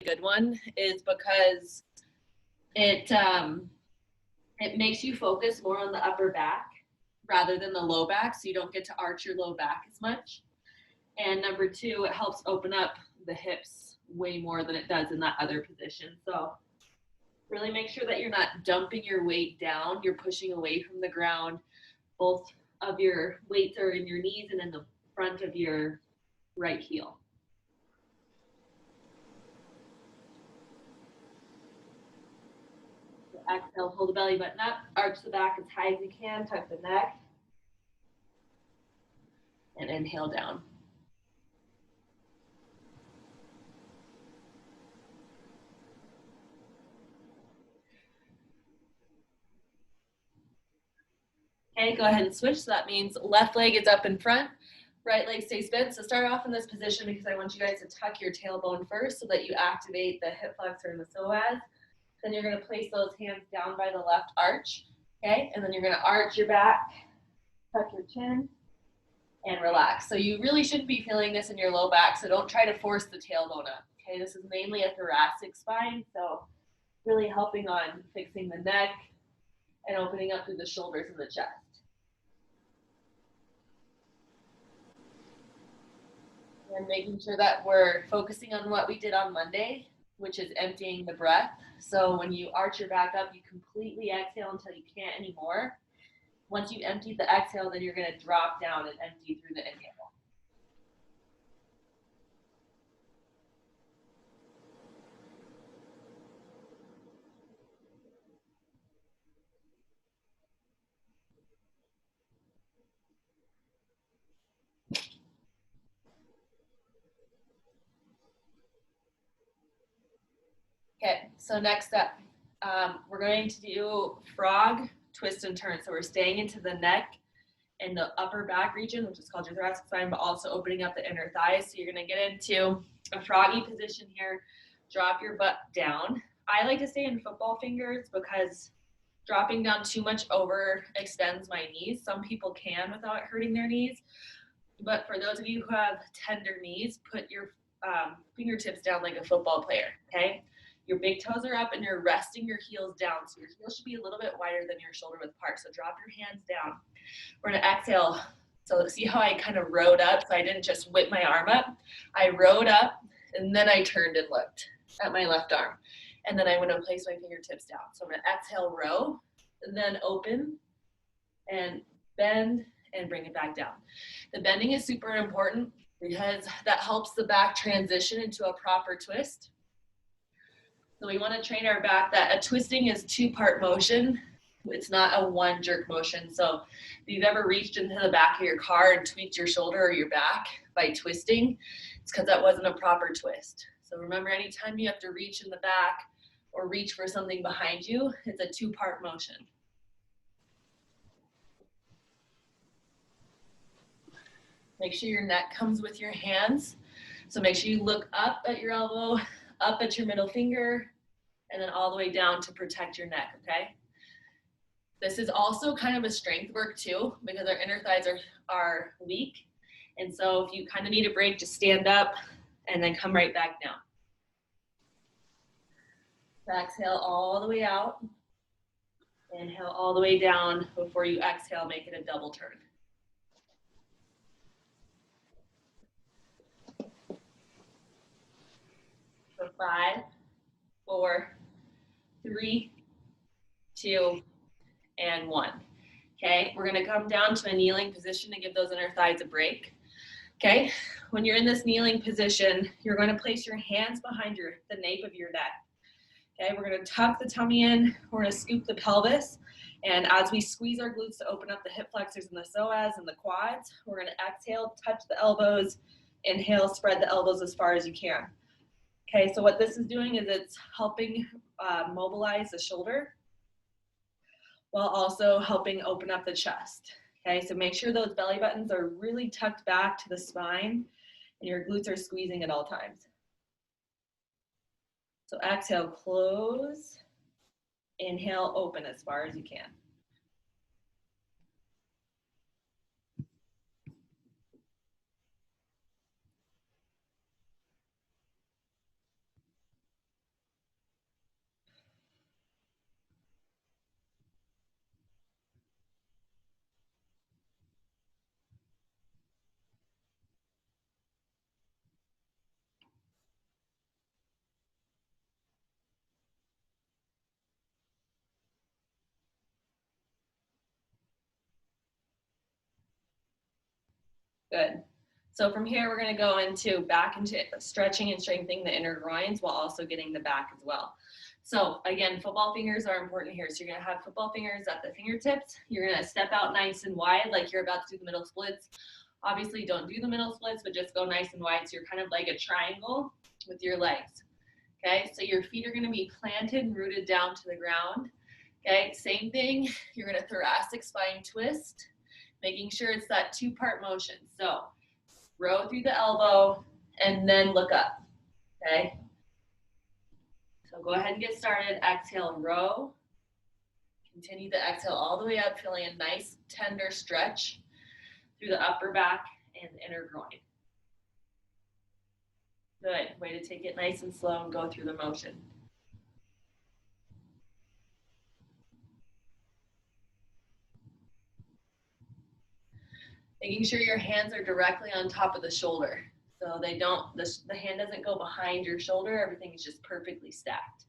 good one is because it makes you focus more on the upper back rather than the low back, so you don't get to arch your low back as much. And number two, it helps open up the hips way more than it does in that other position. So really make sure that you're not dumping your weight down. You're pushing away from the ground. Both of your weights are in your knees and in the front of your right heel. So exhale, hold the belly button up, arch the back as high as you can, tuck the neck, and inhale down. Okay, go ahead and switch. So that means left leg is up in front, right leg stays bent. So start off in this position because I want you guys to tuck your tailbone first so that you activate the hip flexor and the psoas. Then you're going to place those hands down by the left arch, okay? And then you're going to arch your back, tuck your chin, and relax. So you really shouldn't be feeling this in your low back, so don't try to force the tailbone up, okay? This is mainly a thoracic spine, so really helping on fixing the neck and opening up through the shoulders and the chest. And making sure that we're focusing on what we did on Monday, which is emptying the breath. So when you arch your back up, you completely exhale until you can't anymore. Once you've emptied the exhale, then you're going to drop down and empty through the inhale. Okay, so next up, we're going to do frog, twist, and turn. So we're staying into the neck and the upper back region, which is called your thoracic spine, but also opening up the inner thighs. So you're going to get into a froggy position here. Drop your butt down. I like to stay in football fingers because dropping down too much overextends my knees. Some people can without hurting their knees. But for those of you who have tender knees, put your fingertips down like a football player, okay? Your big toes are up and you're resting your heels down. So your heels should be a little bit wider than your shoulder width apart. So drop your hands down. We're gonna exhale. So see how I kind of rode up? So I didn't just whip my arm up. I rode up and then I turned and looked at my left arm. And then I went and placed my fingertips down. So I'm gonna exhale, row, and then open and bend and bring it back down. The bending is super important because that helps the back transition into a proper twist. So we want to train our back that a twisting is two-part motion. It's not a one jerk motion. So if you've ever reached into the back of your car and tweaked your shoulder or your back by twisting, it's because that wasn't a proper twist. So remember, anytime you have to reach in the back or reach for something behind you, it's a two-part motion. Make sure your neck comes with your hands. So make sure you look up at your elbow, up at your middle finger, and then all the way down to protect your neck, okay? This is also kind of a strength work too, because our inner thighs are weak. And so if you kind of need a break, just stand up and then come right back down. Exhale all the way out. Inhale all the way down. Before you exhale, make it a double turn. So 5, 4, 3, 2, and 1. Okay, we're gonna come down to a kneeling position to give those inner thighs a break. Okay, when you're in this kneeling position, you're gonna place your hands behind the nape of your neck. Okay, we're gonna tuck the tummy in, we're gonna scoop the pelvis, and as we squeeze our glutes to open up the hip flexors and the psoas and the quads, we're gonna exhale, touch the elbows, inhale, spread the elbows as far as you can. Okay, so what this is doing is it's helping mobilize the shoulder while also helping open up the chest. Okay, so make sure those belly buttons are really tucked back to the spine and your glutes are squeezing at all times. So exhale, close. Inhale, open as far as you can. Good. So from here, we're going to go back into stretching and strengthening the inner groins while also getting the back as well. So again, football fingers are important here. So you're going to have football fingers at the fingertips. You're going to step out nice and wide like you're about to do the middle splits. Obviously, don't do the middle splits, but just go nice and wide. So you're kind of like a triangle with your legs. Okay, so your feet are going to be planted and rooted down to the ground. Okay, same thing. You're going to thoracic spine twist, making sure it's that two-part motion. So row through the elbow and then look up. Okay, so go ahead and get started. Exhale, row. Continue to exhale all the way up, feeling a nice tender stretch through the upper back and inner groin. Good. Way to take it nice and slow and go through the motion. Making sure your hands are directly on top of the shoulder. So they don't, the hand doesn't go behind your shoulder. Everything is just perfectly stacked.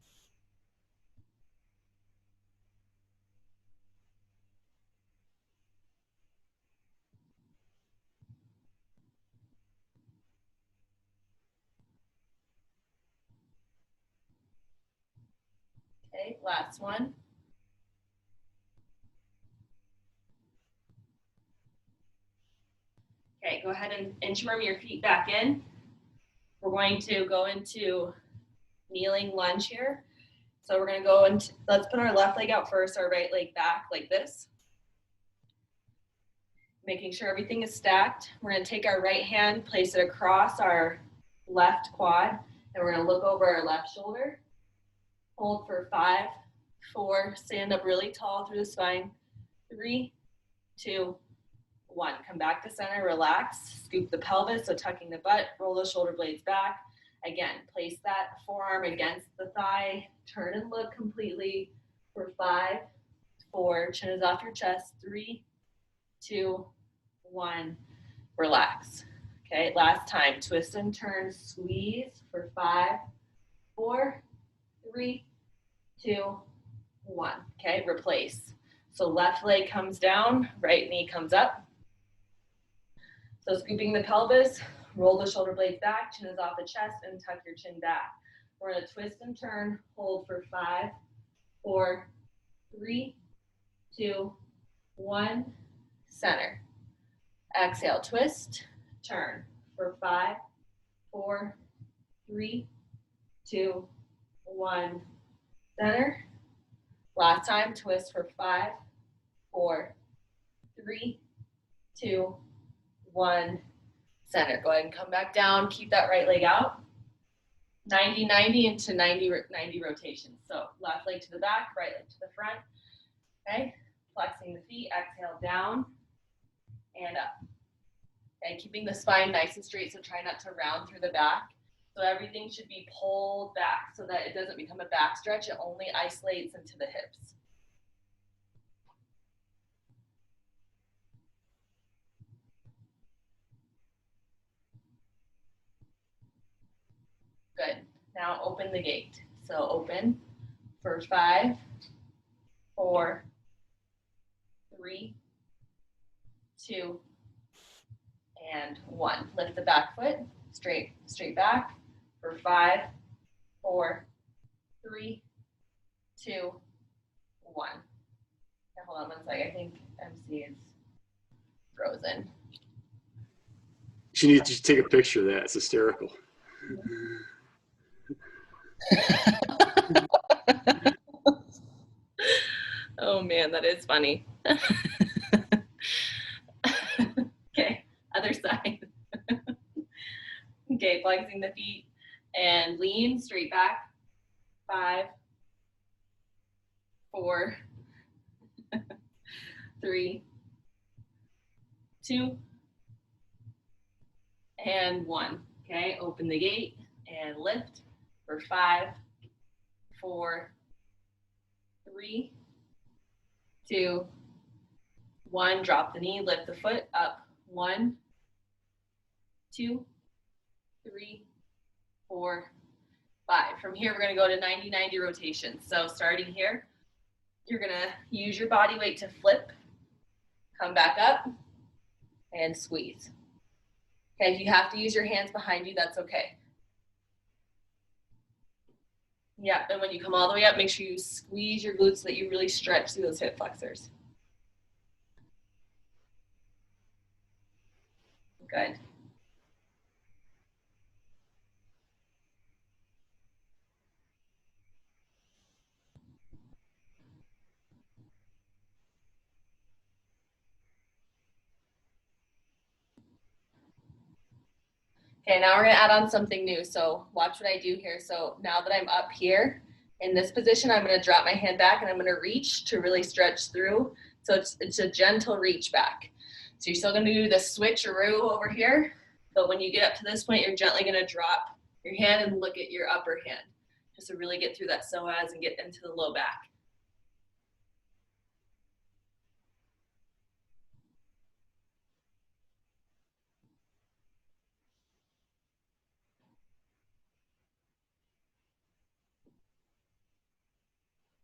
Okay, last one. Okay, go ahead and inchworm your feet back in. We're going to go into kneeling lunge here. So we're going to go into, let's put our left leg out first, our right leg back like this. Making sure everything is stacked. We're going to take our right hand, place it across our left quad, and we're going to look over our left shoulder. Hold for 5, 4, stand up really tall through the spine. 3, 2, 1. Come back to center, relax, scoop the pelvis, so tucking the butt, roll the shoulder blades back. Again, place that forearm against the thigh, turn and look completely for 5, 4, chin is off your chest, 3, 2, 1, relax. Okay, last time, twist and turn, squeeze for 5, 4, 3, 2, 1. Okay, replace. So left leg comes down, right knee comes up. So scooping the pelvis, roll the shoulder blades back, chin is off the chest, and tuck your chin back. We're going to twist and turn, hold for 5, 4, 3, 2, 1, center. Exhale, twist, turn for 5, 4, 3, 2, 1, center. Last time, twist for 5, 4, 3, 2, 1, center. Go ahead and come back down. Keep that right leg out. 90-90 into 90 rotations. So left leg to the back, right leg to the front. Okay, flexing the feet. Exhale, down and up. Okay, keeping the spine nice and straight, so try not to round through the back. So everything should be pulled back so that it doesn't become a back stretch. It only isolates into the hips. Good. Now open the gate. So open for 5, 4, 3, 2, and 1. Lift the back foot, straight back for 5, 4, 3, 2, 1. Now hold on one second. I think MC is frozen. You need to take a picture of that. It's hysterical. Oh man, that is funny. Okay, other side. Okay, flexing the feet and lean straight back. 5, 4, 3, 2, and 1. Okay, open the gate and lift for 5, 4, 3, 2, 1. Drop the knee, lift the foot up. 1, 2, 3, 4, 5. From here, we're going to go to 90-90 rotations. So starting here, you're going to use your body weight to flip, come back up, and squeeze. Okay, if you have to use your hands behind you, that's okay. Yeah, and when you come all the way up, make sure you squeeze your glutes so that you really stretch through those hip flexors. Good. Okay, now we're gonna add on something new. So watch what I do here. So now that I'm up here in this position, I'm gonna drop my hand back and I'm gonna reach to really stretch through. So it's a gentle reach back. So you're still gonna do the switcheroo over here, but when you get up to this point, you're gently gonna drop your hand and look at your upper hand, just to really get through that psoas and get into the low back.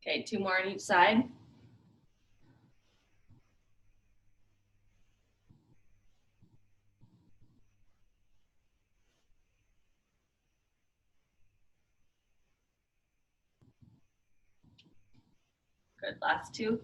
Okay, 2 more on each side. Good, last 2.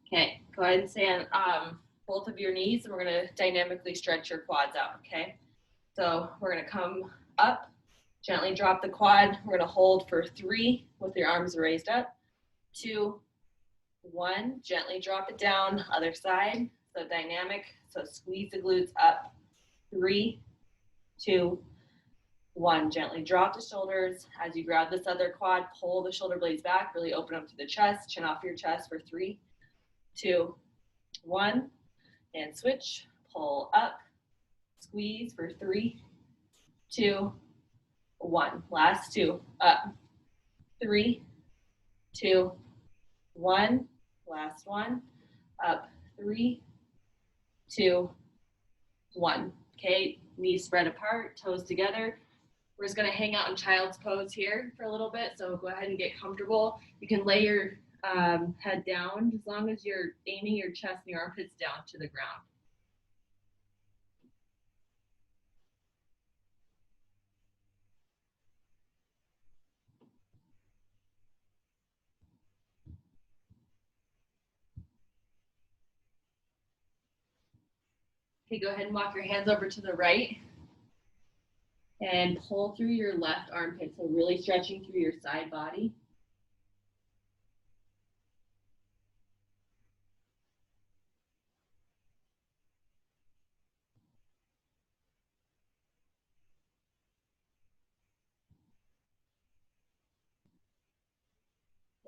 Okay, go ahead and stay on both of your knees, and we're gonna dynamically stretch your quads out, okay? So we're gonna come up, gently drop the quad. We're gonna hold for 3 with your arms raised up. 2, 1, gently drop it down, other side. So dynamic, so squeeze the glutes up. 3, 2, 1, gently drop the shoulders. As you grab this other quad, pull the shoulder blades back, really open up to the chest, chin off your chest for 3, 2, 1, and switch, pull up, squeeze for 3, 2, 1. Last 2, up, 3, 2, 1. Last 1, up, 3, 2, 1. Okay, knees spread apart, toes together. We're just gonna hang out in child's pose here for a little bit, so go ahead and get comfortable. You can lay your head down as long as you're aiming your chest and your armpits down to the ground. Okay, go ahead and walk your hands over to the right and pull through your left armpit, so really stretching through your side body.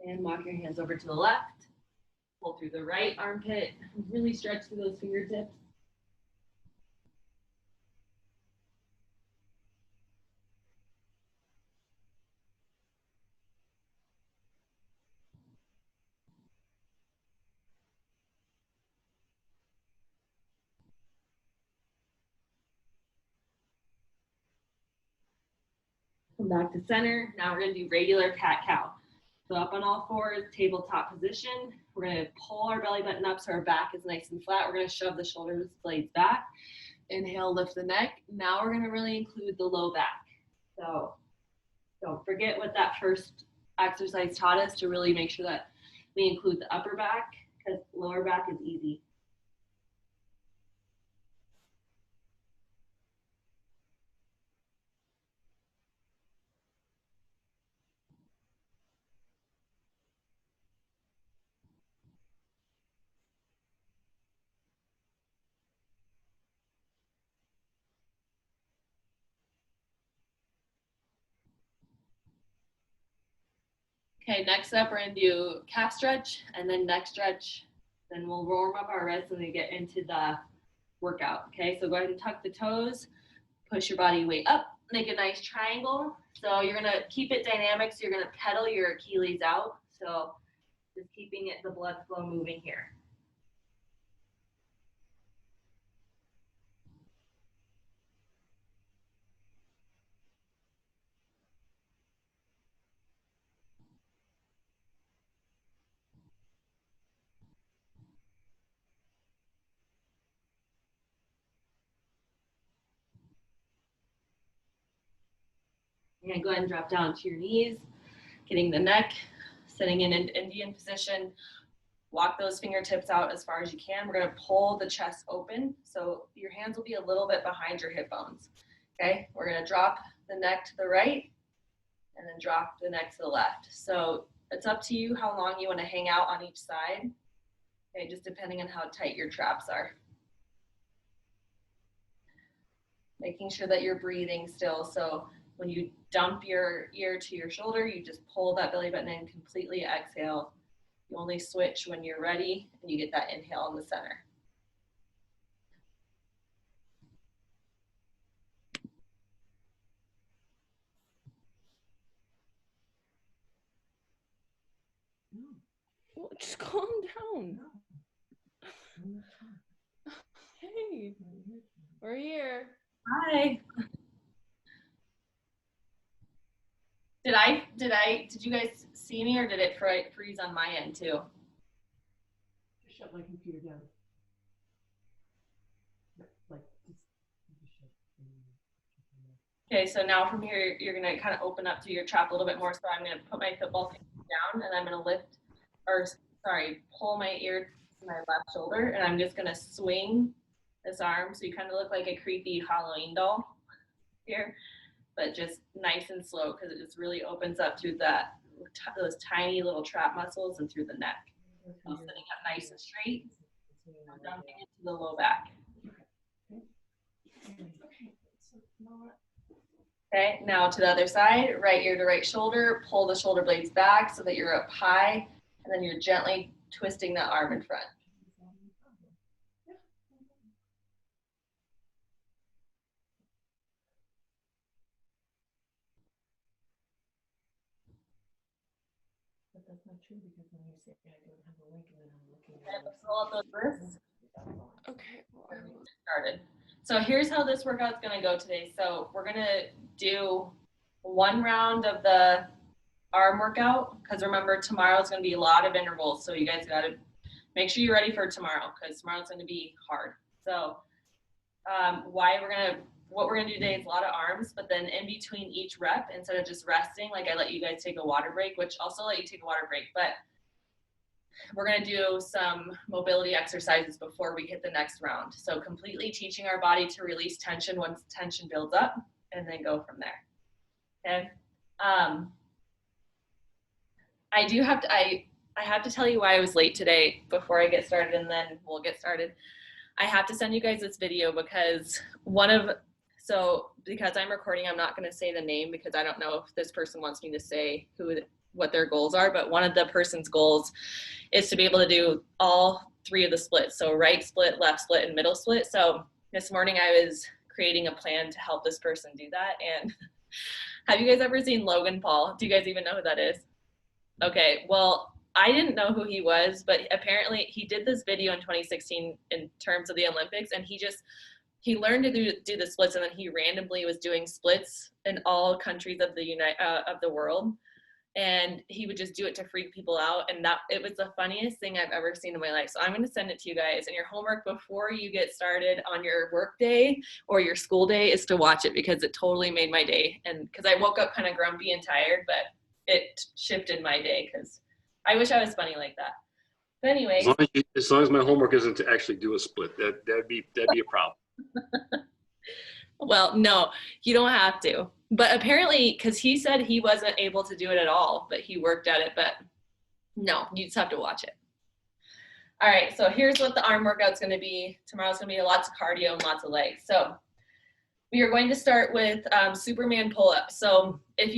And walk your hands over to the left. Pull through the right armpit. Really stretch through those fingertips. Come back to center. Now we're going to do regular cat-cow. So up on all fours, tabletop position. We're going to pull our belly button up so our back is nice and flat. We're going to shove the shoulder blades back. Inhale, lift the neck. Now we're going to really include the low back. So don't forget what that first exercise taught us, to really make sure that we include the upper back, because lower back is easy. Okay, next up, we're gonna do calf stretch and then neck stretch. Then we'll warm up our wrists and then get into the workout. Okay, so go ahead and tuck the toes, push your body weight up, make a nice triangle. So you're gonna keep it dynamic, so you're gonna pedal your Achilles out. So just keeping the blood flow moving here. And go ahead and drop down to your knees, getting the neck, sitting in an Indian position. Walk those fingertips out as far as you can. We're gonna pull the chest open, so your hands will be a little bit behind your hip bones. Okay, we're gonna drop the neck to the right and then drop the neck to the left. So it's up to you how long you wanna hang out on each side, okay, just depending on how tight your traps are. Making sure that you're breathing still. So when you dump your ear to your shoulder, you just pull that belly button in, completely exhale. You only switch when you're ready and you get that inhale in the center. Well, just calm down. Hey, we're here. Hi. Did you guys see me, or did it freeze on my end too? Just shut my computer down. Like, Okay, so now from here, you're gonna kind of open up to your trap a little bit more. So I'm gonna put my football down and I'm gonna pull my ear to my left shoulder, and I'm just gonna swing this arm. So you kind of look like a creepy Halloween doll here, but just nice and slow, because it just really opens up through those tiny little trap muscles and through the neck. So sitting up nice and straight, dumping into the low back. Okay, now to the other side, right ear to right shoulder, pull the shoulder blades back so that you're up high, and then you're gently twisting that arm in front. but that's not true, because when you say I don't have a link and then I'm looking at Okay, let's roll up those wrists. Okay. Started. So here's how this workout's gonna go today. So we're gonna do one round of the arm workout, because remember, tomorrow's gonna be a lot of intervals. So you guys gotta make sure you're ready for tomorrow, because tomorrow's gonna be hard. So what we're gonna do today is a lot of arms, but then in between each rep, instead of just resting, like I let you guys take a water break, which also let you take a water break, but we're gonna do some mobility exercises before we hit the next round. So completely teaching our body to release tension once tension builds up, and then go from there. Okay. I have to tell you why I was late today before I get started, and then we'll get started. I have to send you guys this video because because I'm recording, I'm not going to say the name, because I don't know if this person wants me to say what their goals are, but one of the person's goals is to be able to do all three of the splits. So right split, left split, and middle split. So this morning I was creating a plan to help this person do that. And have you guys ever seen Logan Paul? Do you guys even know who that is? Okay, well, I didn't know who he was, but apparently he did this video in 2016 in terms of the Olympics, and he learned to do the splits, and then he randomly was doing splits in all countries of the world, and he would just do it to freak people out, and it was the funniest thing I've ever seen in my life. So I'm going to send it to you guys, and your homework before you get started on your work day or your school day is to watch it, because it totally made my day, and because I woke up kind of grumpy and tired, but it shifted my day, because I wish I was funny like that. But anyway, As long as my homework isn't to actually do a split, that'd be a problem. well, no, you don't have to. But apparently, because he said he wasn't able to do it at all, but he worked at it. But no, you just have to watch it. All right, so here's what the arm workout's going to be. Tomorrow's going to be lots of cardio and lots of legs. So we are going to start with Superman pull-up. So in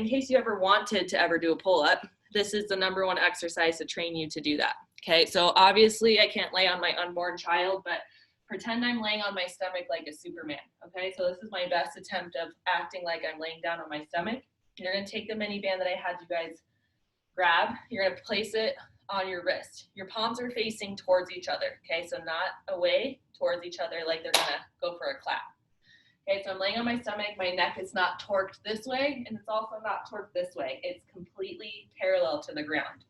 case you ever wanted to ever do a pull-up, this is the #1 exercise to train you to do that. Okay, so obviously I can't lay on my unborn child, but pretend I'm laying on my stomach like a Superman. Okay, so this is my best attempt of acting like I'm laying down on my stomach. You're gonna take the mini band that I had you guys grab. You're gonna place it on your wrist. Your palms are facing towards each other. Okay, so not away, towards each other, like they're gonna go for a clap. Okay, so I'm laying on my stomach. My neck is not torqued this way, and it's also not torqued this way. It's completely parallel to the ground.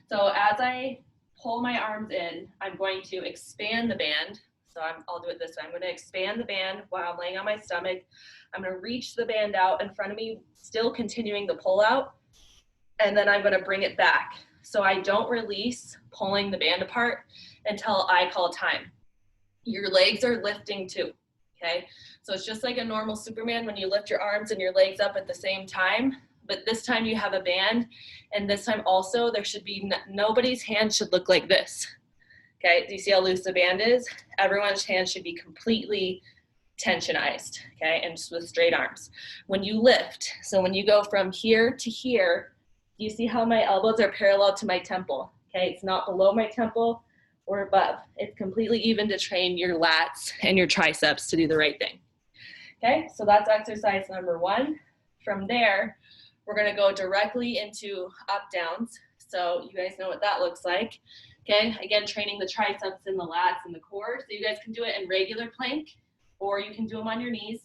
So as I pull my arms in, I'm going to expand the band. So I'll do it this way. I'm gonna expand the band while I'm laying on my stomach. I'm gonna reach the band out in front of me, still continuing the pull out, and then I'm gonna bring it back. So I don't release pulling the band apart until I call time. Your legs are lifting too, okay? So it's just like a normal Superman when you lift your arms and your legs up at the same time, but this time you have a band, and this time also there should be, nobody's hand should look like this, okay? Do you see how loose the band is? Everyone's hand should be completely tensionized, okay? And just with straight arms. When you lift, so when you go from here to here, do you see how my elbows are parallel to my temple, okay? It's not below my temple or above. It's completely even to train your lats and your triceps to do the right thing. Okay, so that's exercise number 1. From there, we're gonna go directly into up downs. So you guys know what that looks like. Okay, again, training the triceps and the lats and the core. So you guys can do it in regular plank, or you can do them on your knees.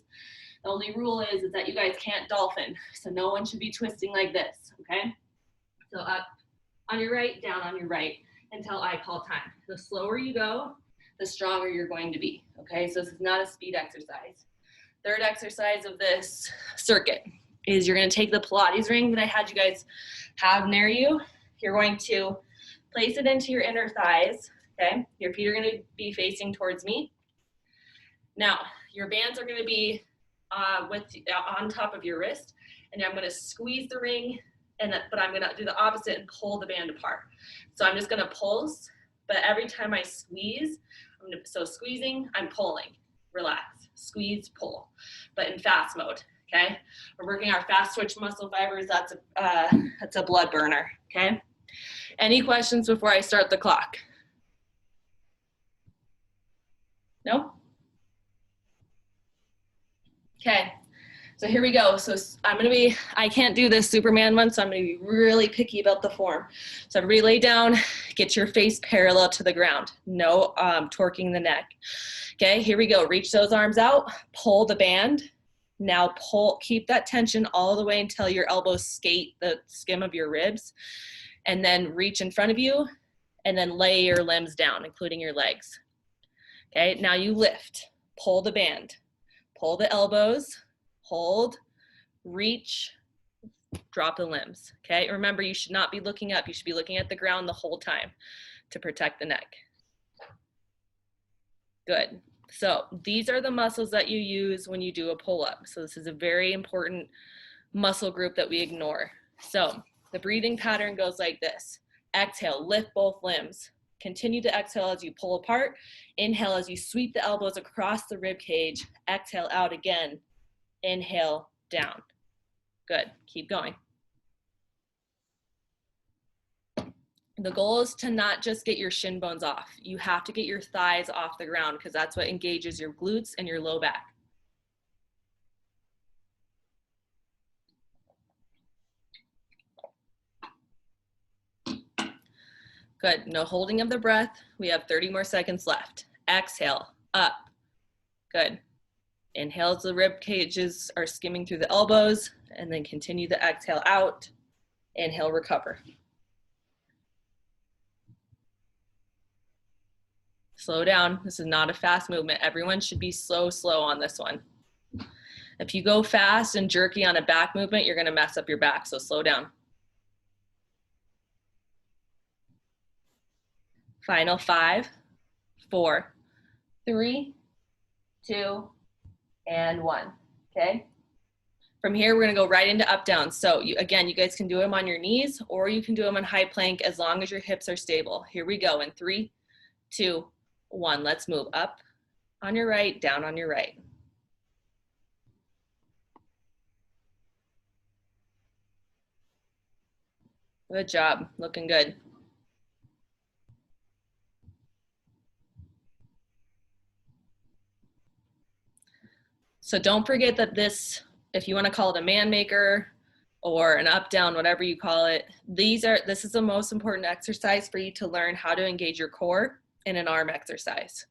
The only rule is that you guys can't dolphin. So no one should be twisting like this, okay? So up on your right, down on your right, until I call time. The slower you go, the stronger you're going to be, okay? So this is not a speed exercise. Third exercise of this circuit is you're gonna take the Pilates ring that I had you guys have near you. You're going to place it into your inner thighs, okay? Your feet are gonna be facing towards me. Now, your bands are gonna be on top of your wrist, and I'm gonna squeeze the ring, but I'm gonna do the opposite and pull the band apart. So I'm just gonna pulse, but every time I squeeze, so squeezing, I'm pulling, relax, squeeze, pull, but in fast mode, okay? We're working our fast twitch muscle fibers, that's a blood burner, okay? Any questions before I start the clock? No? Okay. So here we go. So I can't do this Superman one, so I'm gonna be really picky about the form. So everybody lay down, get your face parallel to the ground. No torquing the neck. Okay, here we go. Reach those arms out, pull the band. Now keep that tension all the way until your elbows skate the skim of your ribs. And then reach in front of you, and then lay your limbs down, including your legs. Okay, now you lift, pull the band, pull the elbows, hold, reach, drop the limbs, okay? Remember, you should not be looking up. You should be looking at the ground the whole time to protect the neck. Good. So these are the muscles that you use when you do a pull-up. So this is a very important muscle group that we ignore. So the breathing pattern goes like this. Exhale, lift both limbs. Continue to exhale as you pull apart. Inhale as you sweep the elbows across the rib cage. Exhale out again. Inhale, down. Good, keep going. The goal is to not just get your shin bones off. You have to get your thighs off the ground because that's what engages your glutes and your low back. Good, no holding of the breath. We have 30 more seconds left. Exhale, up, good. Inhale as the rib cages are skimming through the elbows, and then continue the exhale out. Inhale, recover. Slow down. This is not a fast movement. Everyone should be slow on this one. If you go fast and jerky on a back movement, you're gonna mess up your back, so slow down. Final 5, 4, 3, 2, and 1, okay? From here, we're gonna go right into up down. So again, you guys can do them on your knees or you can do them on high plank as long as your hips are stable. Here we go in 3, 2, 1. Let's move up on your right, down on your right. Good job, looking good. So don't forget that this, if you want to call it a man maker or an up down, whatever you call it, this is the most important exercise for you to learn how to engage your core in an arm exercise.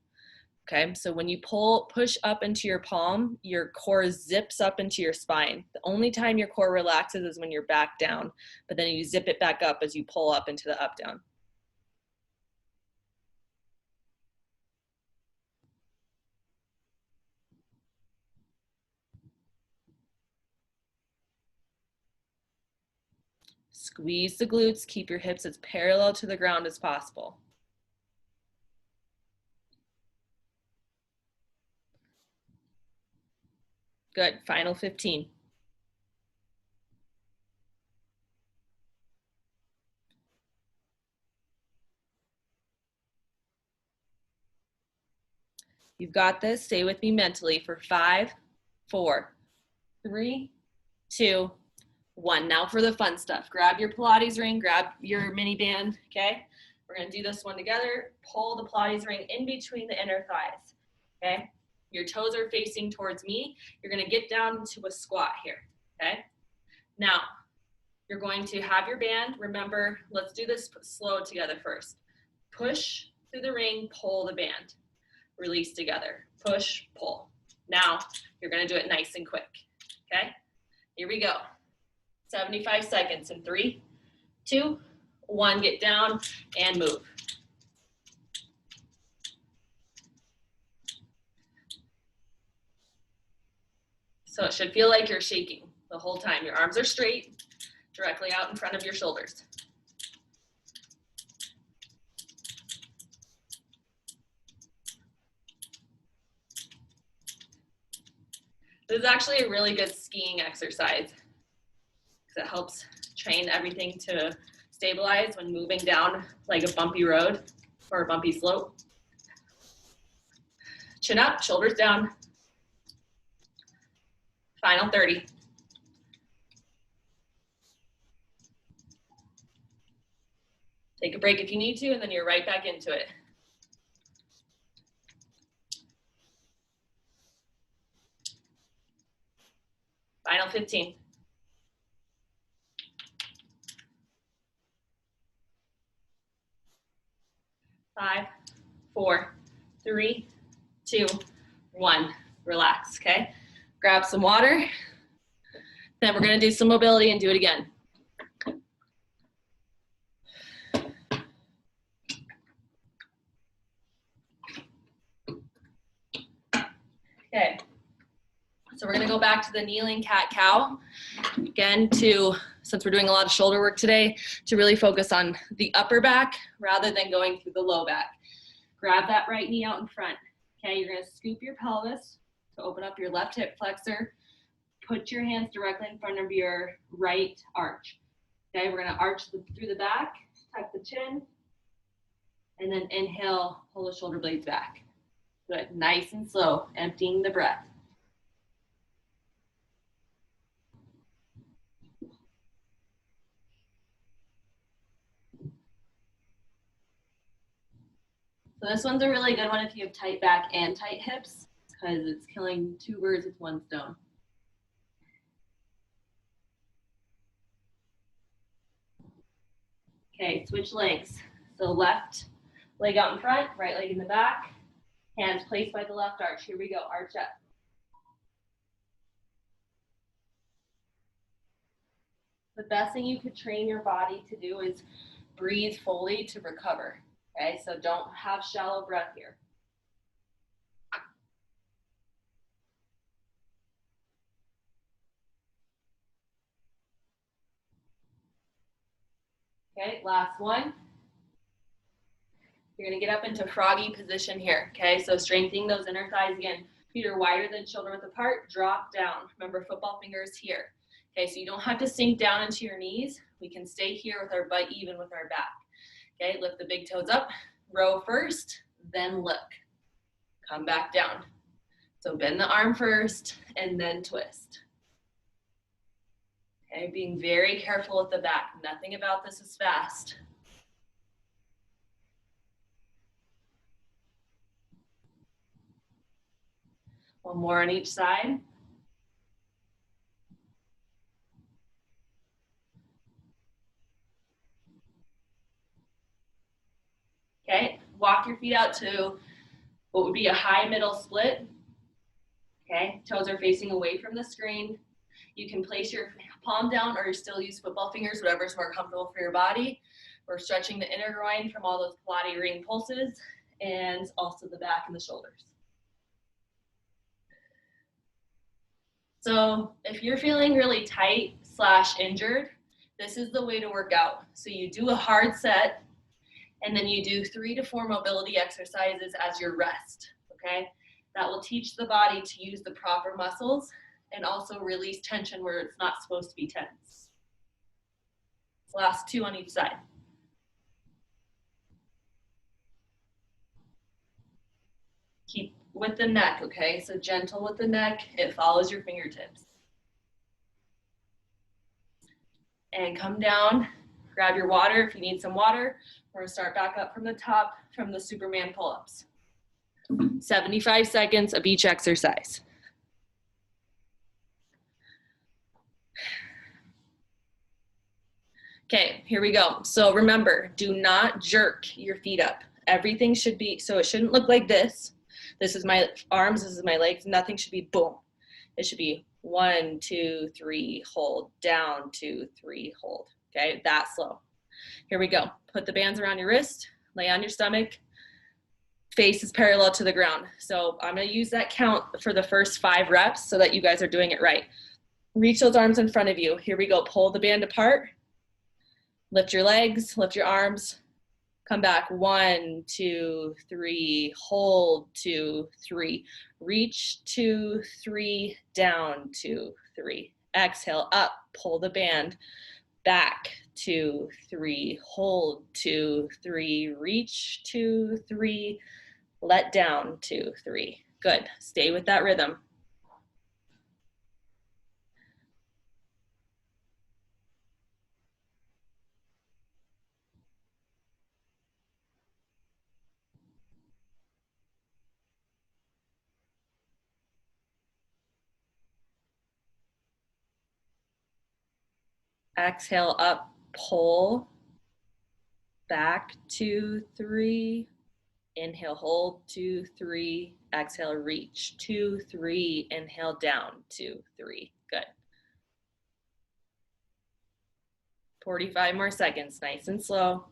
Okay, so when you push up into your palm, your core zips up into your spine. The only time your core relaxes is when you're back down, but then you zip it back up as you pull up into the up down. Squeeze the glutes, keep your hips as parallel to the ground as possible. Good, final 15. You've got this. Stay with me mentally for 5, 4, 3, 2, 1. Now for the fun stuff. Grab your Pilates ring, grab your mini band, okay? We're gonna do this one together. Pull the Pilates ring in between the inner thighs, okay? Your toes are facing towards me. You're gonna get down into a squat here, okay? Now, you're going to have your band. Remember, let's do this slow together first. Push through the ring, pull the band. Release together, push, pull. Now, you're gonna do it nice and quick, okay? Here we go. 75 seconds in 3, 2, 1, get down and move. So it should feel like you're shaking the whole time. Your arms are straight, directly out in front of your shoulders. This is actually a really good skiing exercise because it helps train everything to stabilize when moving down like a bumpy road or a bumpy slope. Chin up, shoulders down. Final 30. Take a break if you need to, and then you're right back into it. Final 15. Five, 4, 3, 2, 1. Relax, okay? Grab some water. Then we're gonna do some mobility and do it again. Okay, so we're gonna go back to the kneeling cat-cow. Again, since we're doing a lot of shoulder work today, to really focus on the upper back rather than going through the low back. Grab that right knee out in front. Okay, you're gonna scoop your pelvis to open up your left hip flexor. Put your hands directly in front of your right arch. Okay, we're gonna arch through the back, tuck the chin, and then inhale, pull the shoulder blades back. Good, nice and slow, emptying the breath. So this one's a really good one if you have tight back and tight hips, because it's killing 2 birds with 1 stone. Okay, switch legs. So left leg out in front, right leg in the back, hands placed by the left arch. Here we go, arch up. The best thing you could train your body to do is breathe fully to recover. Okay, so don't have shallow breath here. Okay, last one. You're gonna get up into froggy position here, okay? So strengthening those inner thighs again. Feet are wider than shoulder width apart, drop down. Remember, football fingers here. Okay, so you don't have to sink down into your knees. We can stay here with our butt even with our back. Okay, lift the big toes up, row first, then look. Come back down. So bend the arm first and then twist. Okay, being very careful with the back. Nothing about this is fast. One more on each side. Okay, walk your feet out to what would be a high middle split. Okay, toes are facing away from the screen. You can place your palm down or still use football fingers, whatever is more comfortable for your body. We're stretching the inner groin from all those Pilates ring pulses and also the back and the shoulders. So if you're feeling really tight / injured, This is the way to work out. So you do a hard set, and then you do 3 to 4 mobility exercises as your rest, okay? That will teach the body to use the proper muscles and also release tension where it's not supposed to be tense. Last 2 on each side. Keep with the neck, okay? So gentle with the neck, it follows your fingertips. And come down, grab your water if you need some water. We're gonna start back up from the top from the Superman pull-ups. 75 seconds of each exercise. Okay, here we go. So remember, do not jerk your feet up. Everything should be, so it shouldn't look like this. This is my arms, this is my legs. Nothing should be boom. It should be 1, 2, 3, hold, down, 2, 3, hold. Okay, that slow. Here we go. Put the bands around your wrist, lay on your stomach, face is parallel to the ground. So I'm gonna use that count for the first 5 reps so that you guys are doing it right. Reach those arms in front of you. Here we go, pull the band apart. Lift your legs, lift your arms. Come back, 1, 2, 3, hold, 2, 3. Reach, 2, 3, down, 2, 3. Exhale, up, pull the band. Back, 2, 3, hold, 2, 3. Reach, 2, 3. Let down, 2, 3. Good, stay with that rhythm. Exhale, up, pull, back, 2, 3. Inhale, hold, 2, 3. Exhale, reach, 2, 3. Inhale, down, 2, 3. Good. 45 more seconds, nice and slow.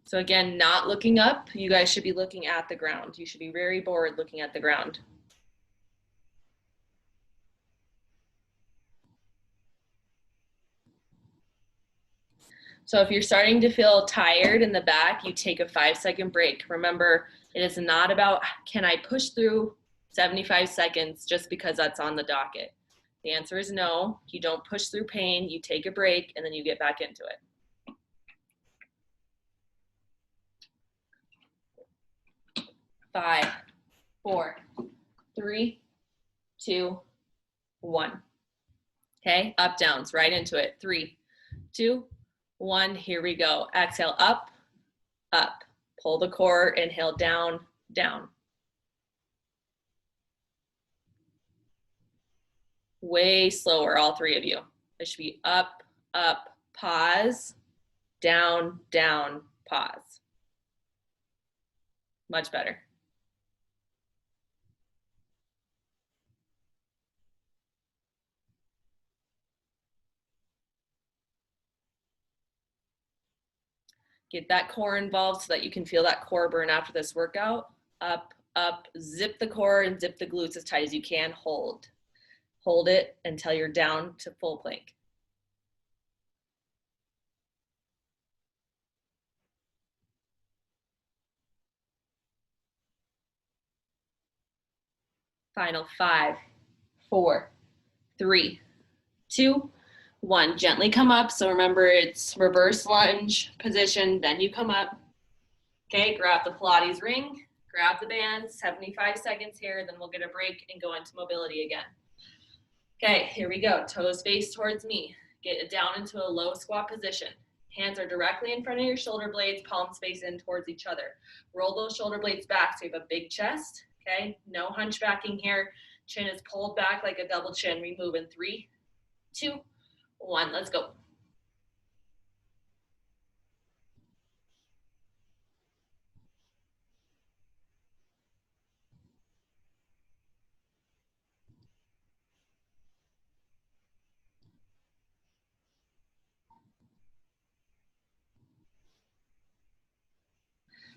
So again, not looking up. You guys should be looking at the ground. You should be very bored looking at the ground. So if you're starting to feel tired in the back, you take a 5-second break. Remember, it is not about, can I push through 75 seconds just because that's on the docket? The answer is no. You don't push through pain, you take a break, and then you get back into it. 5, 4, 3, 2, 1. Okay, up, downs, right into it. 3, 2, 1, here we go. Exhale, up, up. Pull the core, inhale, down, down. Way slower, all 3 of you. It should be up, up, pause, down, down, pause. Much better. Get that core involved so that you can feel that core burn after this workout. Up, up, zip the core and zip the glutes as tight as you can. Hold. Hold it until you're down to full plank. Final 5, 4, 3, 2, 1. Gently come up. So remember, it's reverse lunge position, then you come up. Okay, grab the Pilates ring, grab the band, 75 seconds here, then we'll get a break and go into mobility again. Okay, here we go. Toes face towards me. Get it down into a low squat position. Hands are directly in front of your shoulder blades, palms face in towards each other. Roll those shoulder blades back so you have a big chest, okay? No hunchbacking here. Chin is pulled back like a double chin. We move in 3, 2, 1. Let's go.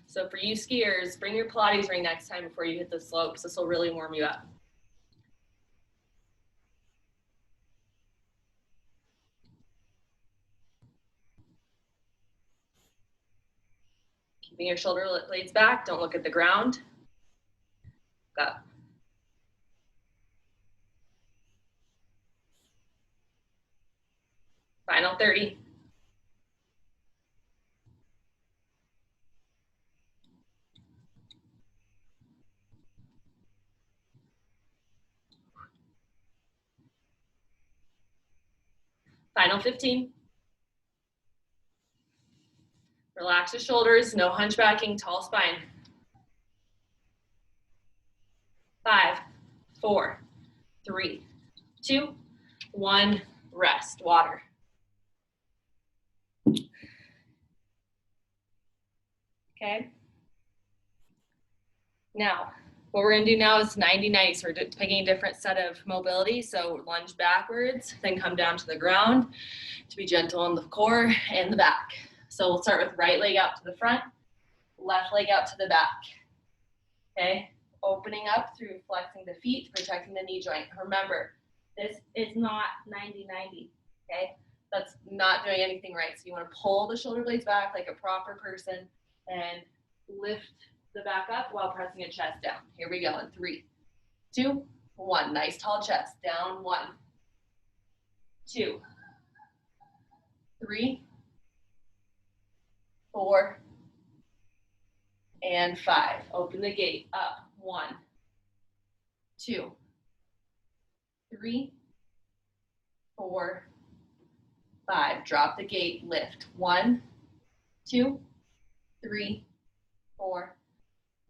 So for you skiers, bring your Pilates ring next time before you hit the slopes. This will really warm you up. Keeping your shoulder blades back, don't look at the ground. Up. Final 30. Final 15. Relax the shoulders, no hunchbacking, tall spine. 5, 4, 3, 2, 1, rest, water. Okay. Now, what we're gonna do now is 90-90. So we're picking a different set of mobility. So lunge backwards, then come down to the ground to be gentle on the core and the back. So we'll start with right leg out to the front, left leg out to the back. Okay, opening up through flexing the feet, protecting the knee joint. Remember, this is not 90-90, okay? That's not doing anything right. So you wanna pull the shoulder blades back like a proper person and lift the back up while pressing a chest down. Here we go in 3, 2, 1. Nice tall chest, down 1, 2, 3, 4, and 5. Open the gate, up, 1, 2, 3, 4, 5. Drop the gate, lift, 1, 2, 3, 4,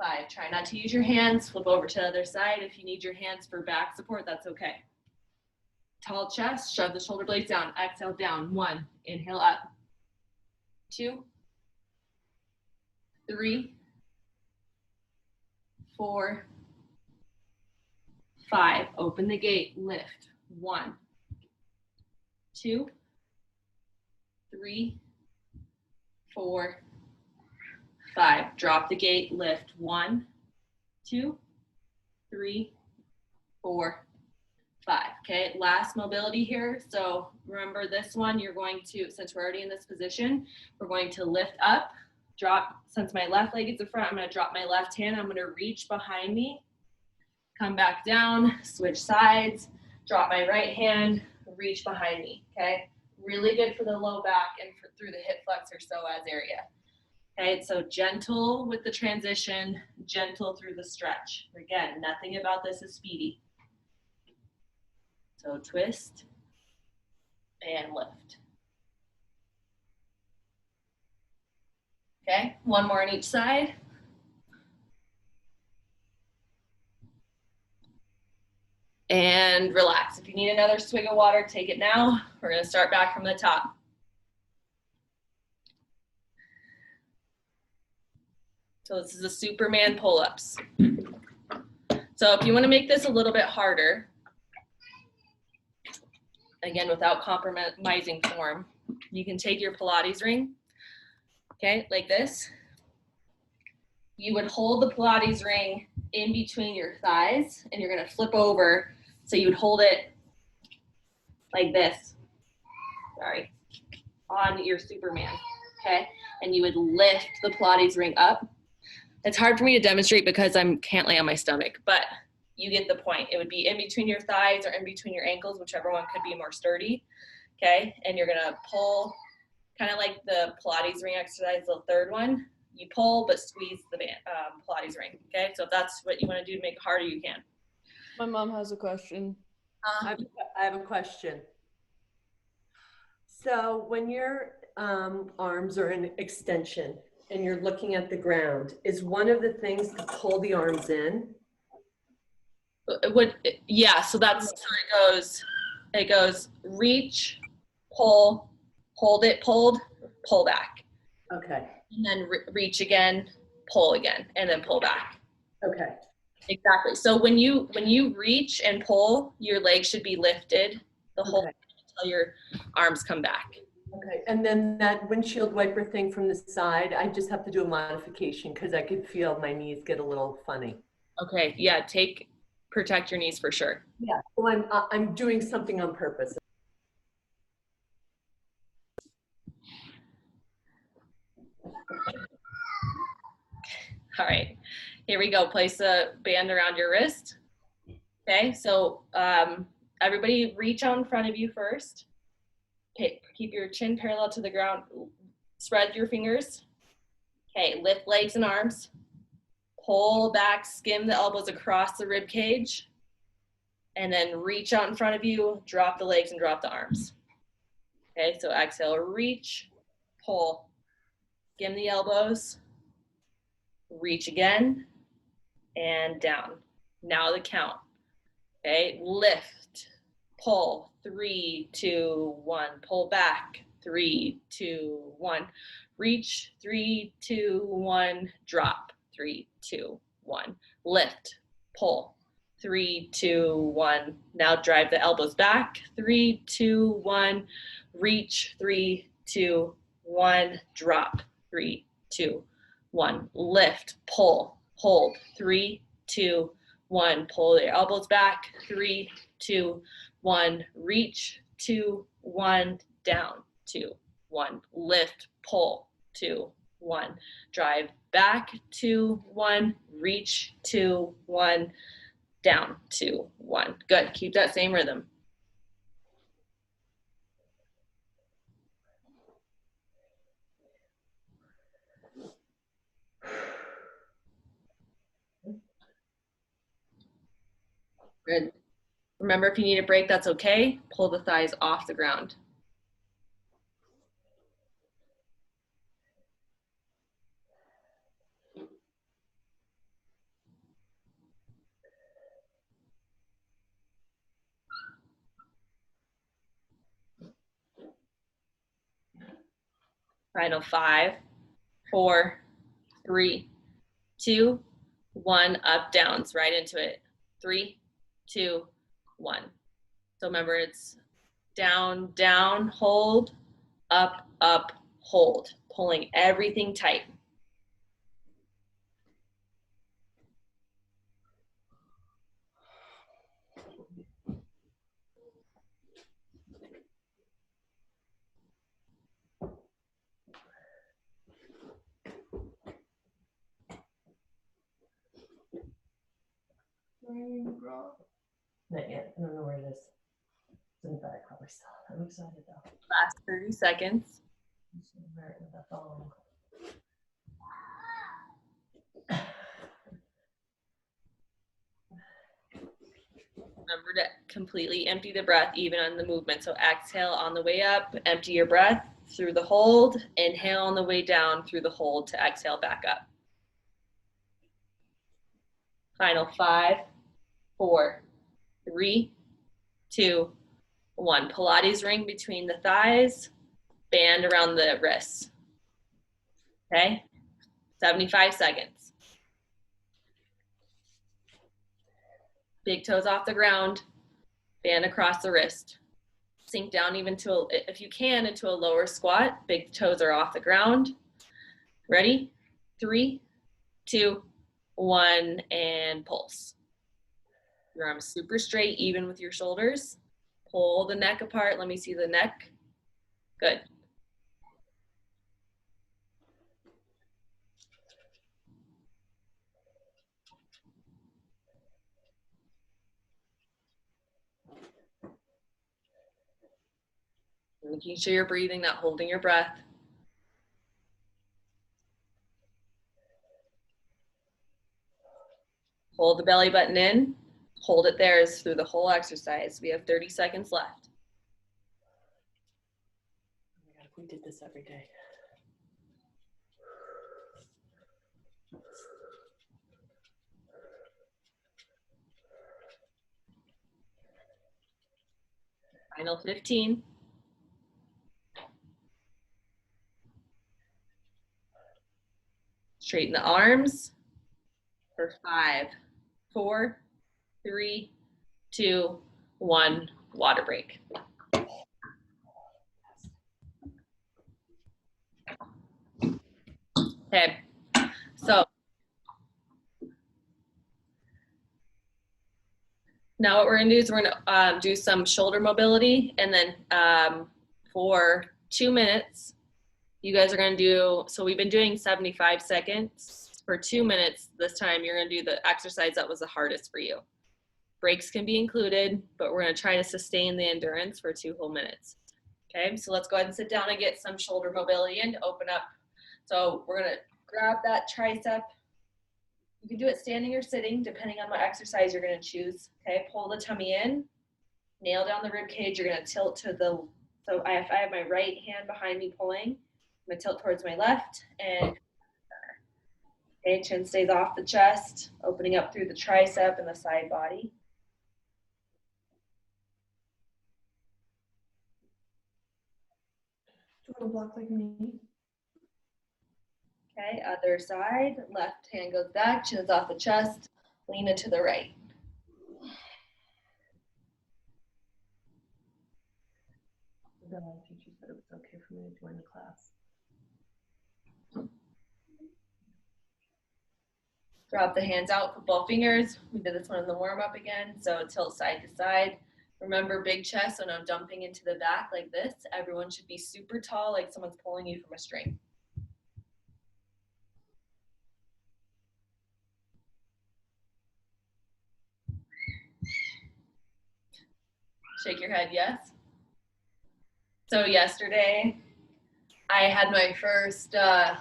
5. Try not to use your hands, flip over to the other side. If you need your hands for back support, that's okay. Tall chest, shove the shoulder blades down, exhale down, 1, inhale up, 2, 3, 4, 5. Open the gate, lift, 1, 2, 3, 4, 5. Drop the gate, lift, 1, 2, 3, 4, 5. Okay, last mobility here. So remember this one, you're going to, since we're already in this position, we're going to lift up, drop, since my left leg is in front, I'm gonna drop my left hand, I'm gonna reach behind me, come back down, switch sides, drop my right hand, reach behind me, okay? Really good for the low back and through the hip flexor psoas area. Okay, so gentle with the transition, gentle through the stretch. Again, nothing about this is speedy. So twist and lift. Okay, one more on each side. And relax. If you need another swig of water, take it now. We're gonna start back from the top. So this is the Superman pull-ups. So if you wanna make this a little bit harder, again, without compromising form, you can take your Pilates ring, okay, like this. You would hold the Pilates ring in between your thighs and you're gonna flip over. So you would hold it like this, sorry, on your Superman, okay? And you would lift the Pilates ring up. It's hard for me to demonstrate because I can't lay on my stomach, but you get the point. It would be in between your thighs or in between your ankles, whichever one could be more sturdy, okay? And you're gonna pull, kind of like the Pilates ring exercise, the third one. You pull, but squeeze the Pilates ring, okay? So if that's what you wanna do to make it harder, you can. My mom has a question. I have a question. So when your arms are in extension and you're looking at the ground, is one of the things to pull the arms in? Yeah, so that's how it goes reach, pull, hold it, pulled, pull back. Okay. And then reach again, pull again, and then pull back. Okay. Exactly. So when you reach and pull, your legs should be lifted the whole time until your arms come back. Okay. And then that windshield wiper thing from the side, I just have to do a modification because I could feel my knees get a little funny. Okay. Yeah. Protect your knees for sure. Yeah. So I'm doing something on purpose. All right, here we go. Place a band around your wrist. Okay, so everybody reach out in front of you first. Okay, keep your chin parallel to the ground. Spread your fingers. Okay, lift legs and arms. Pull back, skim the elbows across the rib cage. And then reach out in front of you, drop the legs and drop the arms. Okay, so exhale, reach, pull, skim the elbows, reach again, and down. Now the count. Okay, lift, pull, 3, 2, 1, pull back, 3, 2, 1, reach, 3, 2, 1, drop, 3, 2, 1, lift, pull, 3, 2, 1. Now drive the elbows back, 3, 2, 1, reach, 3, 2, 1, drop, 3, 2, 1, lift, pull, hold, 3, 2, 1, pull your elbows back, 3, 2, 1, reach, 2, 1, down, 2, 1, lift, pull, 2, 1, drive back, 2, 1, reach, 2, 1, down, 2, 1. Good, keep that same rhythm. Good. Remember, if you need a break, that's okay. Pull the thighs off the ground. Final 5, 4, 3, 2, 1. Up, downs, right into it. 3, 2, 1. So remember, it's down, down, hold, up, hold, pulling everything tight. Not yet. I don't know where it is. It's in the back, probably still. I'm excited though. Last 30 seconds. Wear it with that thong. Remember to completely empty the breath even on the movement. So exhale on the way up, empty your breath through the hold, inhale on the way down through the hold to exhale back up. Final 5, 4, 3, 2, 1. Pilates ring between the thighs, band around the wrists. Okay, 75 seconds. Big toes off the ground, band across the wrist. Sink down even to, if you can, into a lower squat. Big toes are off the ground. Ready? 3, 2, 1, and pulse. Your arms super straight, even with your shoulders. Pull the neck apart. Let me see the neck. Good. Making sure you're breathing, not holding your breath. Hold the belly button in. Hold it there through the whole exercise. We have 30 seconds left. Oh my God, if we did this every day. Final 15. Straighten the arms for 5, 4, 3, 2, 1. Water break. Okay, so now what we're gonna do is we're gonna do some shoulder mobility, and then for 2 minutes, you guys are gonna do, so we've been doing 75 seconds. For 2 minutes this time, you're going to do the exercise that was the hardest for you. Breaks can be included, but we're going to try to sustain the endurance for 2 whole minutes. Okay, so let's go ahead and sit down and get some shoulder mobility and open up. So we're going to grab that tricep. You can do it standing or sitting, depending on what exercise you're going to choose. Okay, pull the tummy in, nail down the rib cage. You're going to tilt to the, so if I have my right hand behind me pulling, I'm going to tilt towards my left, and okay, chin stays off the chest, opening up through the tricep and the side body. Do you want to block like me? Okay, other side, left hand goes back, chin is off the chest, lean into the right. The teacher said it was okay for me to join the class. Drop the hands out, put both fingers. We did this one in the warm up again. So tilt side to side. Remember big chest, so no dumping into the back like this. Everyone should be super tall, like someone's pulling you from a string. Shake your head, yes. So yesterday, I had my first, I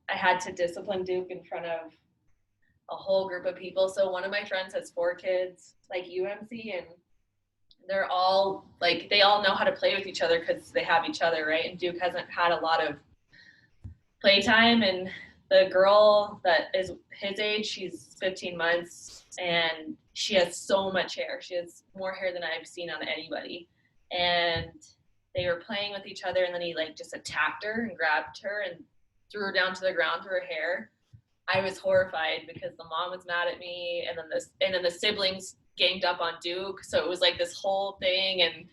had to discipline Duke in front of a whole group of people. So one of my friends has 4 kids, like UMC, and they're all like, they all know how to play with each other because they have each other, right? And Duke hasn't had a lot of playtime. And the girl that is his age, she's 15 months, and she has so much hair. She has more hair than I've seen on anybody. And they were playing with each other, and then he like just attacked her and grabbed her and threw her down to the ground through her hair. I was horrified because the mom was mad at me, and then the siblings ganged up on Duke. So it was like this whole thing, and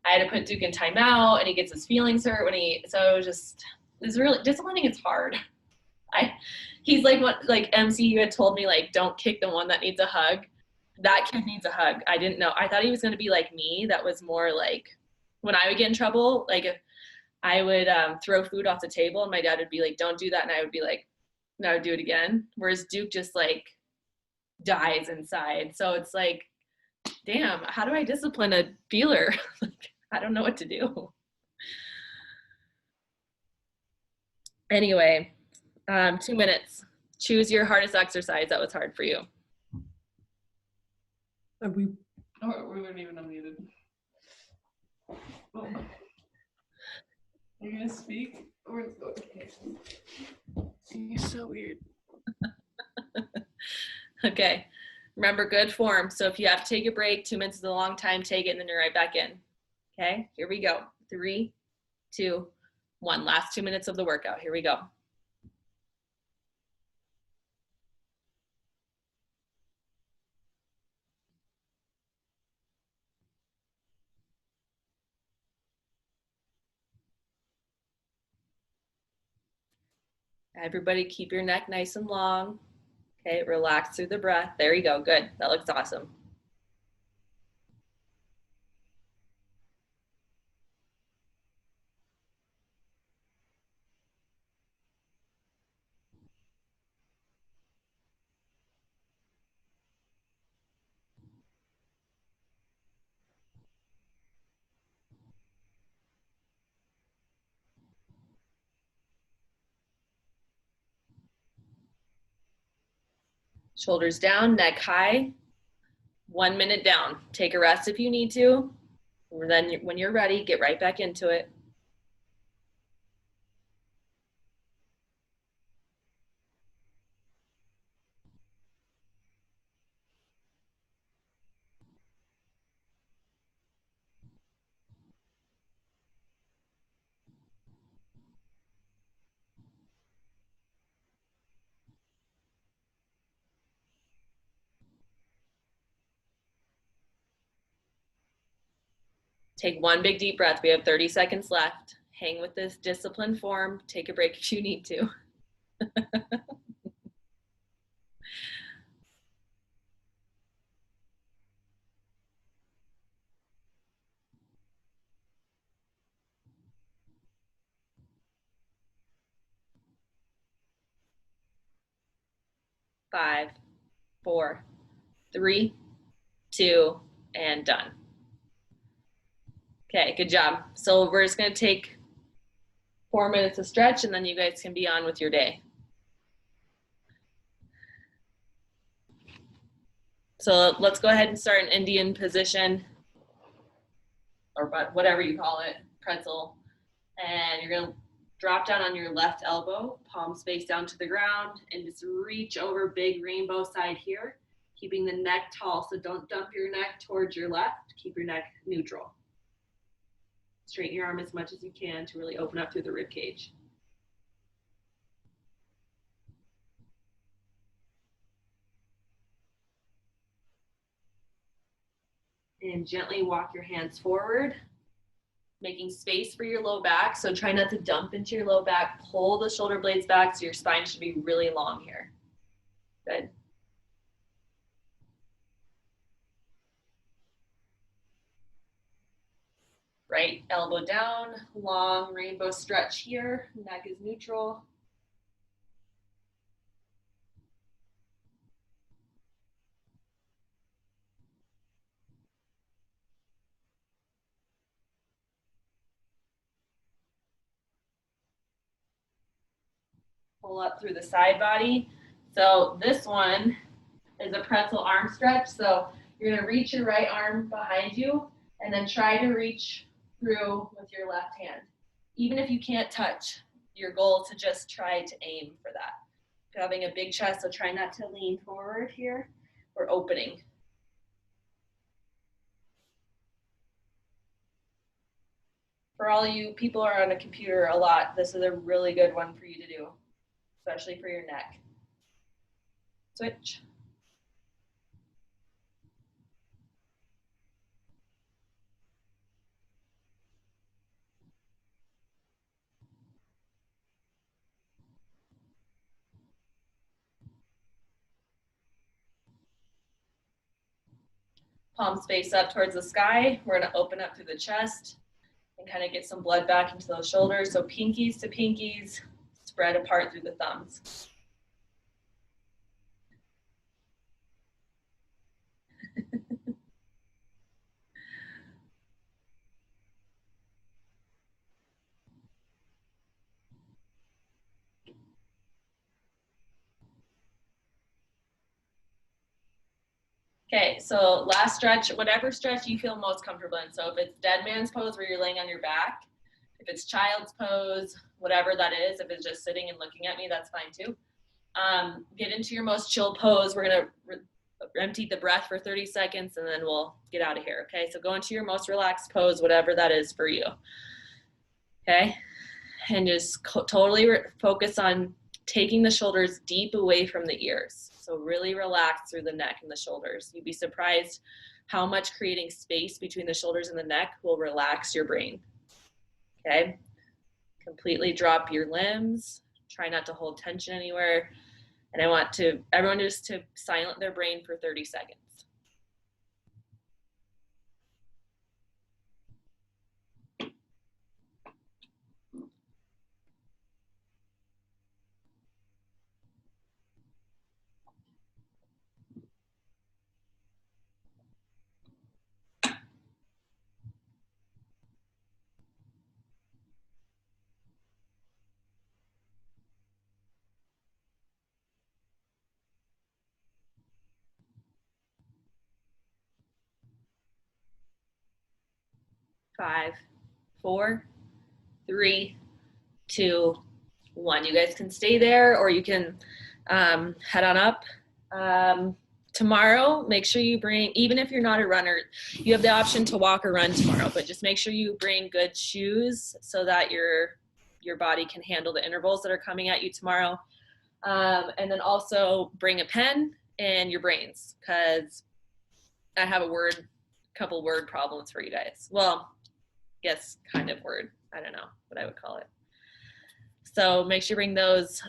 I had to put Duke in timeout, and he gets his feelings hurt so it was really disciplining. It's hard. He's like what, like MC, you had told me, like, don't kick the one that needs a hug. That kid needs a hug. I didn't know. I thought he was going to be like me. That was more like when I would get in trouble, like if I would throw food off the table and my dad would be like, don't do that. And I would be like, no, I would do it again. Whereas Duke just like dies inside. So it's like, damn, how do I discipline a feeler? I don't know what to do. Anyway, 2 minutes. Choose your hardest exercise that was hard for you. Are we? Oh, we weren't even unmuted. Oh. You're gonna speak? Or okay. You're so weird. Okay. Remember, good form. So if you have to take a break, 2 minutes is a long time, take it, and then you're right back in. Okay, here we go. 3, 2, 1. Last 2 minutes of the workout. Here we go. Everybody keep your neck nice and long. Okay, relax through the breath. There you go. Good. That looks awesome. Shoulders down, neck high. 1 minute down. Take a rest if you need to. Then when you're ready, get right back into it. Take one big deep breath. We have 30 seconds left. Hang with this disciplined form. Take a break if you need to. 5, 4, 3, 2, and done. Okay, good job. So we're just gonna take 4 minutes to stretch and then you guys can be on with your day. So let's go ahead and start an Indian position, or whatever you call it, pretzel. And you're gonna drop down on your left elbow, palms face down to the ground, and just reach over big rainbow side here, keeping the neck tall. So don't dump your neck towards your left, keep your neck neutral. Straighten your arm as much as you can to really open up through the rib cage. And gently walk your hands forward, making space for your low back. So try not to dump into your low back. Pull the shoulder blades back so your spine should be really long here. Good. Right elbow down, long rainbow stretch here. Neck is neutral. Pull up through the side body. So this one is a pretzel arm stretch. So you're gonna reach your right arm behind you and then try to reach through with your left hand. Even if you can't touch, your goal is to just try to aim for that. You're having a big chest, so try not to lean forward here. We're opening. For all you people who are on a computer a lot, this is a really good one for you to do, especially for your neck. Switch. Palms face up towards the sky. We're gonna open up through the chest and kind of get some blood back into those shoulders. So pinkies to pinkies, spread apart through the thumbs. Okay, so last stretch, whatever stretch you feel most comfortable in. So if it's dead man's pose where you're laying on your back, if it's child's pose, whatever that is, if it's just sitting and looking at me, that's fine too. Get into your most chill pose. We're gonna empty the breath for 30 seconds and then we'll get out of here, okay? So go into your most relaxed pose, whatever that is for you, okay? And just totally focus on taking the shoulders deep away from the ears. So really relax through the neck and the shoulders. You'd be surprised how much creating space between the shoulders and the neck will relax your brain, okay? Completely drop your limbs. Try not to hold tension anywhere. And I want everyone just to silent their brain for 30 seconds. Five, 4, 3, 2, 1. You guys can stay there or you can head on up. Tomorrow, make sure you bring, even if you're not a runner, you have the option to walk or run tomorrow, but just make sure you bring good shoes so that your body can handle the intervals that are coming at you tomorrow. And then also bring a pen and your brains, because I have a couple word problems for you guys. Well, yes, kind of word. I don't know what I would call it. So make sure you bring those.